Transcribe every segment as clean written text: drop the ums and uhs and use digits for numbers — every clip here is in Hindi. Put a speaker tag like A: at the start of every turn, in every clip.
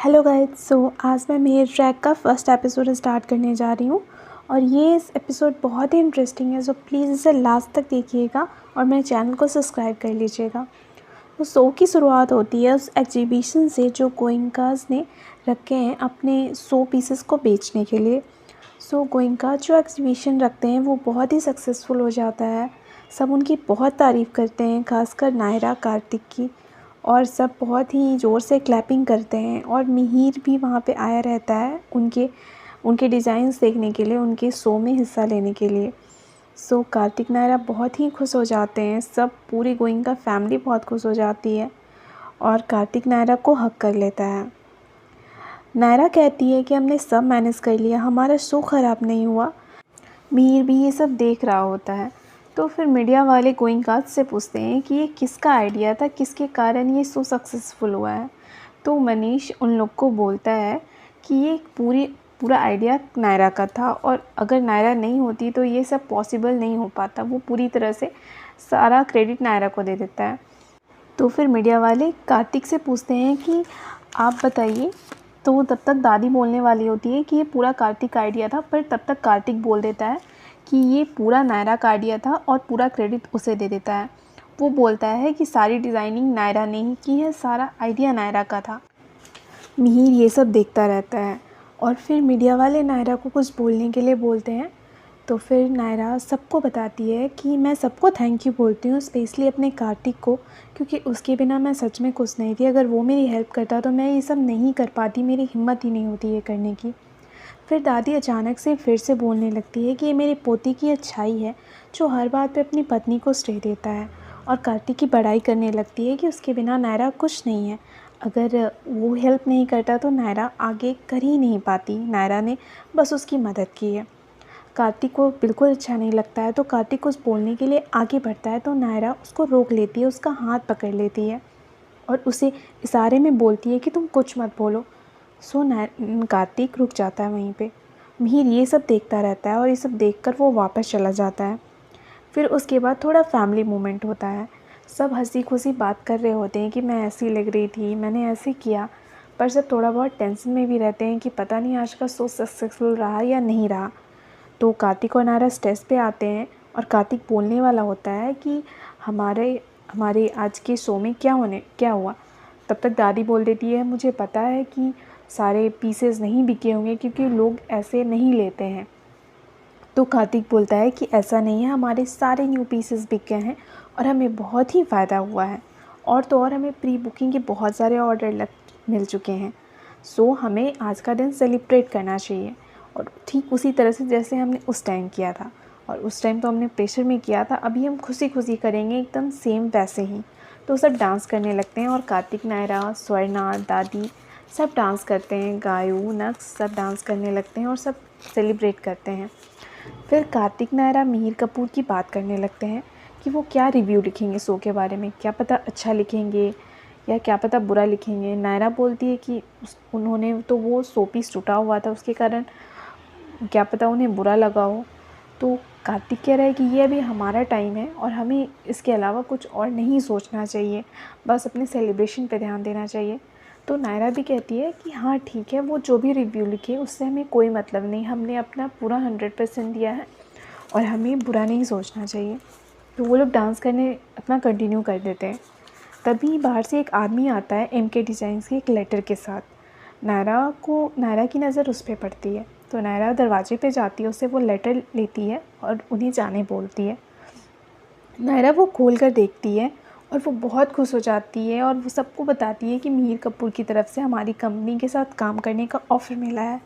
A: हेलो गाइस, सो आज मैं मेयर ट्रैक का फर्स्ट एपिसोड स्टार्ट करने जा रही हूँ और ये इस एपिसोड बहुत ही इंटरेस्टिंग है। सो प्लीज़ इसे लास्ट तक देखिएगा और मेरे चैनल को सब्सक्राइब कर लीजिएगा। तो शो की शुरुआत होती है उस एग्जीबिशन से जो गोइंकास ने रखे हैं अपने 100 पीसेस को बेचने के लिए। सो गोइंका जो एग्जीबिशन रखते हैं वो बहुत ही सक्सेसफुल हो जाता है। सब उनकी बहुत तारीफ़ करते हैं, खासकर नायरा कार्तिक की, और सब बहुत ही ज़ोर से क्लैपिंग करते हैं। और मिहिर भी वहाँ पे आया रहता है उनके डिज़ाइंस देखने के लिए, उनके शो में हिस्सा लेने के लिए। सो कार्तिक नायरा बहुत ही खुश हो जाते हैं, सब पूरी गोइंका फैमिली बहुत खुश हो जाती है और कार्तिक नायरा को हक कर लेता है। नायरा कहती है कि हमने सब मैनेज कर लिया, हमारा शो ख़राब नहीं हुआ। मिहिर भी ये सब देख रहा होता है। तो फिर मीडिया वाले गोइंकास से पूछते हैं कि ये किसका आइडिया था, किसके कारण ये शो सक्सेसफुल हुआ है। तो मनीष उन लोग को बोलता है कि ये पूरा आइडिया नायरा का था और अगर नायरा नहीं होती तो ये सब पॉसिबल नहीं हो पाता। वो पूरी तरह से सारा क्रेडिट नायरा को दे देता है। तो फिर मीडिया वाले कार्तिक से पूछते हैं कि आप बताइए। तो तब तक दादी बोलने वाली होती है कि ये पूरा कार्तिक का आइडिया था, पर तब तक कार्तिक बोल देता है कि ये पूरा नायरा का आइडिया था और पूरा क्रेडिट उसे दे देता है। वो बोलता है कि सारी डिज़ाइनिंग नायरा ने ही की है, सारा आइडिया नायरा का था। मिहिर ये सब देखता रहता है और फिर मीडिया वाले नायरा को कुछ बोलने के लिए बोलते हैं। तो फिर नायरा सबको बताती है कि मैं सबको थैंक यू बोलती हूँ, स्पेशली अपने कार्तिक को, क्योंकि उसके बिना मैं सच में कुछ नहीं थी। अगर वो मेरी हेल्प करता तो मैं ये सब नहीं कर पाती, मेरी हिम्मत ही नहीं होती ये करने की। फिर दादी अचानक से फिर से बोलने लगती है कि ये मेरी पोती की अच्छाई है जो हर बात पे अपनी पत्नी को स्टे देता है, और कार्तिक की बड़ाई करने लगती है कि उसके बिना नायरा कुछ नहीं है। अगर वो हेल्प नहीं करता तो नायरा आगे कर ही नहीं पाती, नायरा ने बस उसकी मदद की है। कार्तिक को बिल्कुल अच्छा नहीं लगता है, तो कार्तिक कुछ बोलने के लिए आगे बढ़ता है तो नायरा उसको रोक लेती है, उसका हाथ पकड़ लेती है और उसे इशारे में बोलती है कि तुम कुछ मत बोलो। सो कार्तिक रुक जाता है वहीं पे। मिहिर ये सब देखता रहता है और ये सब देखकर वो वापस चला जाता है। फिर उसके बाद थोड़ा फैमिली मोमेंट होता है। सब हंसी खुशी बात कर रहे होते हैं कि मैं ऐसी लग रही थी, मैंने ऐसे किया, पर सब थोड़ा बहुत टेंशन में भी रहते हैं कि पता नहीं आज का शो सक्सेसफुल रहा या नहीं रहा। तो कार्तिक और नायरा स्टेज पे आते हैं और कार्तिक बोलने वाला होता है कि हमारे आज के शो में क्या हुआ। तब तक दादी बोल देती है, मुझे पता है कि सारे पीसेस नहीं बिके होंगे क्योंकि लोग ऐसे नहीं लेते हैं। तो कार्तिक बोलता है कि ऐसा नहीं है, हमारे सारे न्यू पीसेस बिक गए हैं और हमें बहुत ही फ़ायदा हुआ है, और तो और हमें प्री बुकिंग के बहुत सारे ऑर्डर मिल चुके हैं। सो हमें आज का दिन सेलिब्रेट करना चाहिए, और ठीक उसी तरह से जैसे हमने उस टाइम किया था, और उस टाइम तो हमने प्रेशर में किया था, अभी हम खुशी खुशी करेंगे एकदम सेम वैसे ही। तो सब डांस करने लगते हैं और कार्तिक, नायरा, स्वर्णा, दादी सब डांस करते हैं, गायू, नक्स सब डांस करने लगते हैं और सब सेलिब्रेट करते हैं। फिर कार्तिक, नायरा मिहिर कपूर की बात करने लगते हैं कि वो क्या रिव्यू लिखेंगे शो के बारे में, क्या पता अच्छा लिखेंगे या क्या पता बुरा लिखेंगे। नायरा बोलती है कि उन्होंने तो वो शो पीस टूटा हुआ था, उसके कारण क्या पता उन्हें बुरा लगा हो। तो कार्तिक कह रहा है कि ये अभी हमारा टाइम है और हमें इसके अलावा कुछ और नहीं सोचना चाहिए, बस अपने सेलिब्रेशन पे ध्यान देना चाहिए। तो नायरा भी कहती है कि हाँ ठीक है, वो जो भी रिव्यू लिखे उससे हमें कोई मतलब नहीं, हमने अपना पूरा 100% दिया है और हमें बुरा नहीं सोचना चाहिए। तो वो लोग डांस करने अपना कंटिन्यू कर देते हैं। तभी बाहर से एक आदमी आता है MK डिज़ाइंस के एक लेटर के साथ। नायरा की नज़र उस पर पड़ती है, तो नायरा दरवाजे पे जाती है, उससे वो लेटर लेती है और उन्हें जाने बोलती है। नायरा वो खोल कर देखती है और वो बहुत खुश हो जाती है और वो सबको बताती है कि मिहिर कपूर की तरफ से हमारी कंपनी के साथ काम करने का ऑफ़र मिला है।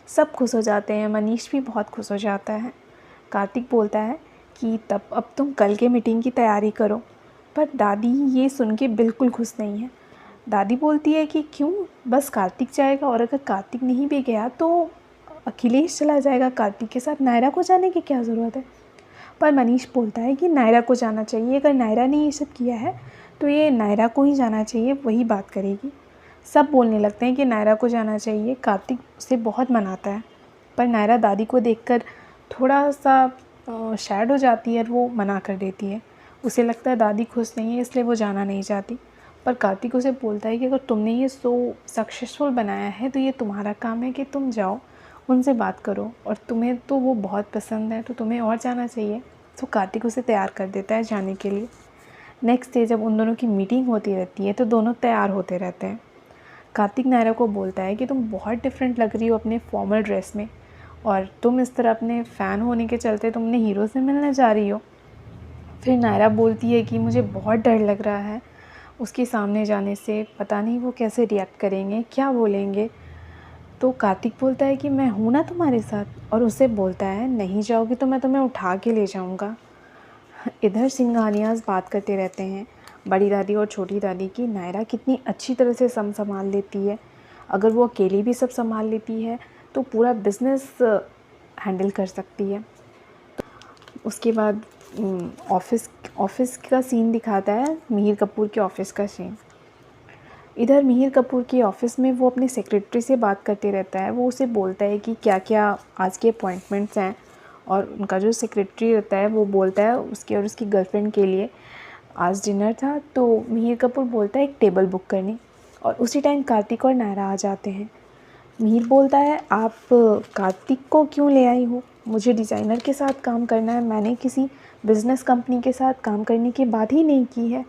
A: सब खुश हो जाते हैं, मनीष भी बहुत खुश हो जाता है। कार्तिक बोलता है कि तब अब तुम कल के मीटिंग की तैयारी करो, पर दादी ये सुन के बिल्कुल खुश नहीं है। दादी बोलती है कि क्यों, बस कार्तिक जाएगा, और अगर कार्तिक नहीं भी गया तो अखिलेश चला जाएगा कार्तिक के साथ, नायरा को जाने की क्या ज़रूरत है। पर मनीष बोलता है कि नायरा को जाना चाहिए, अगर नायरा ने ये सब किया है तो ये नायरा को ही जाना चाहिए, वही बात करेगी। सब बोलने लगते हैं कि नायरा को जाना चाहिए, कार्तिक उसे बहुत मनाता है, पर नायरा दादी को देखकर थोड़ा सा सैड हो जाती है और वो मना कर देती है। उसे लगता है दादी खुश नहीं है इसलिए वो जाना नहीं चाहती। पर कार्तिक उसे बोलता है कि अगर तुमने ये शो सक्सेसफुल बनाया है तो ये तुम्हारा काम है कि तुम जाओ उनसे बात करो, और तुम्हें तो वो बहुत पसंद है तो तुम्हें और जाना चाहिए। तो कार्तिक उसे तैयार कर देता है जाने के लिए। नेक्स्ट डे जब उन दोनों की मीटिंग होती रहती है तो दोनों तैयार होते रहते हैं। कार्तिक नायरा को बोलता है कि तुम बहुत डिफरेंट लग रही हो अपने फॉर्मल ड्रेस में, और तुम इस तरह अपने फ़ैन होने के चलते तुमने हीरो से मिलने जा रही हो। फिर नायरा बोलती है कि मुझे बहुत डर लग रहा है उसके सामने जाने से, पता नहीं वो कैसे रिएक्ट करेंगे, क्या बोलेंगे। तो कार्तिक बोलता है कि मैं हूँ ना तुम्हारे साथ, और उससे बोलता है नहीं जाओगी तो मैं तुम्हें उठा के ले जाऊँगा। इधर सिंघानियाज़ बात करते रहते हैं बड़ी दादी और छोटी दादी की नायरा कितनी अच्छी तरह से सब संभाल लेती है। अगर वो अकेली भी सब संभाल लेती है तो पूरा बिज़नेस हैंडल कर सकती है। उसके बाद ऑफ़िस का सीन दिखाता है, मिहिर कपूर के ऑफ़िस का सीन। इधर मिहिर कपूर के ऑफ़िस में वो अपनी सेक्रेटरी से बात करते रहता है। वो उसे बोलता है कि क्या क्या आज के अपॉइंटमेंट्स हैं, और उनका जो सेक्रेटरी रहता है वो बोलता है उसके और उसकी गर्लफ्रेंड के लिए आज डिनर था। तो मिहिर कपूर बोलता है एक टेबल बुक करनी, और उसी टाइम कार्तिक और नायरा आ जाते हैं। मिहिर बोलता है आप कार्तिक को क्यों ले आई हो, मुझे डिज़ाइनर के साथ काम करना है, मैंने किसी बिज़नेस कंपनी के साथ काम करने की बात ही नहीं की है।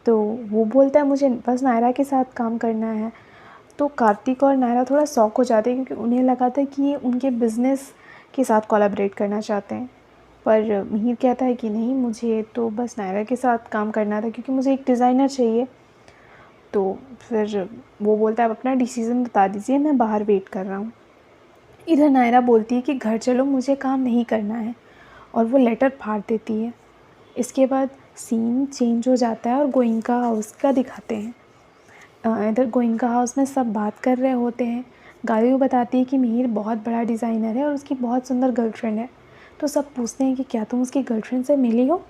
A: तो वो बोलता है मुझे बस नायरा के साथ काम करना है। तो कार्तिक और नायरा थोड़ा शॉक हो जाते हैं क्योंकि उन्हें लगा था कि ये उनके बिज़नेस के साथ कोलैबोरेट करना चाहते हैं। पर मिहिर कहता है कि नहीं, मुझे तो बस नायरा के साथ काम करना था क्योंकि मुझे एक डिज़ाइनर चाहिए। तो फिर वो बोलता है आप अपना डिसीज़न बता दीजिए, मैं बाहर वेट कर रहा हूँ। इधर नायरा बोलती है कि घर चलो, मुझे काम नहीं करना है, और वो लेटर फाड़ देती है। इसके बाद सीन चेंज हो जाता है और गोइंका हाउस का दिखाते हैं। इधर गोइंका हाउस में सब बात कर रहे होते हैं। गायू बताती है कि मिहिर बहुत बड़ा डिज़ाइनर है और उसकी बहुत सुंदर गर्लफ्रेंड है। तो सब पूछते हैं कि क्या तुम उसकी गर्लफ्रेंड से मिली हो।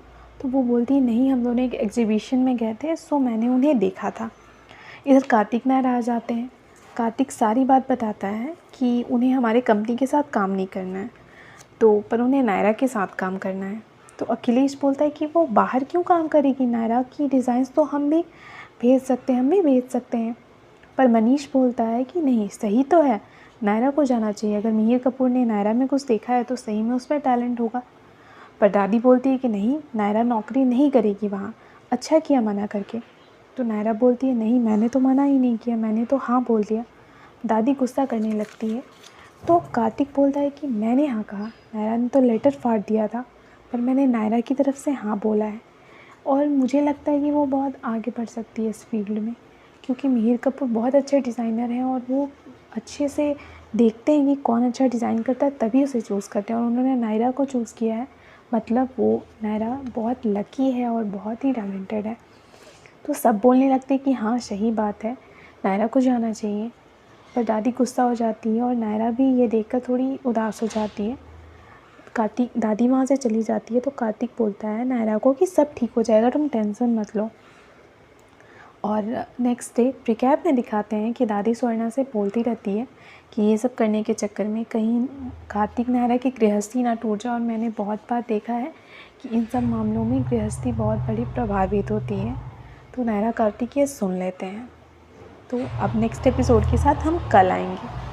A: तो वो बोलती है नहीं, हम दोनों एक एग्जीबिशन में गए थे, सो मैंने उन्हें देखा था। इधर कार्तिक नायरा आ जाते हैं। कार्तिक सारी बात बताता है कि उन्हें हमारे कंपनी के साथ काम नहीं करना है, तो पर उन्हें नायरा के साथ काम करना है। तो अखिलेश बोलता है कि वो बाहर क्यों काम करेगी, नायरा की डिज़ाइंस तो हम भी भेज सकते हैं, हम भी भेज सकते हैं। पर मनीष बोलता है कि नहीं, सही तो है, नायरा को जाना चाहिए। अगर मिहिर कपूर ने नायरा में कुछ देखा है तो सही में उसमें टैलेंट होगा। पर दादी बोलती है कि नहीं, नायरा नौकरी नहीं करेगी वहाँ, अच्छा किया मना करके। तो नायरा बोलती है नहीं, मैंने तो मना ही नहीं किया, मैंने तो हाँ बोल दिया। दादी गुस्सा करने लगती है। तो कार्तिक बोलता है कि मैंने हाँ कहा, नायरा ने तो लेटर फाड़ दिया था, पर मैंने नायरा की तरफ से हाँ बोला है। और मुझे लगता है कि वो बहुत आगे बढ़ सकती है इस फील्ड में, क्योंकि मिहिर कपूर बहुत अच्छे डिज़ाइनर हैं और वो अच्छे से देखते हैं कि कौन अच्छा डिज़ाइन करता है तभी उसे चूज़ करते हैं, और उन्होंने नायरा को चूज़ किया है। मतलब वो नायरा बहुत लकी है और बहुत ही टैलेंटेड है। तो सब बोलने लगते हैं कि हाँ सही बात है, नायरा को जाना चाहिए। पर दादी गुस्सा हो जाती है और नायरा भी ये देखकर थोड़ी उदास हो जाती है। कार्तिक दादी वहाँ से चली जाती है तो कार्तिक बोलता है नायरा को कि सब ठीक हो जाएगा, तुम टेंशन मत लो। और नेक्स्ट डे रिकैप में दिखाते हैं कि दादी स्वर्णा से बोलती रहती है कि ये सब करने के चक्कर में कहीं कार्तिक नायरा की गृहस्थी ना टूट जाए, और मैंने बहुत बार देखा है कि इन सब मामलों में गृहस्थी बहुत बड़ी प्रभावित होती है। तो नायरा कार्तिक ये सुन लेते हैं। तो अब नेक्स्ट एपिसोड के साथ हम कल आएंगे।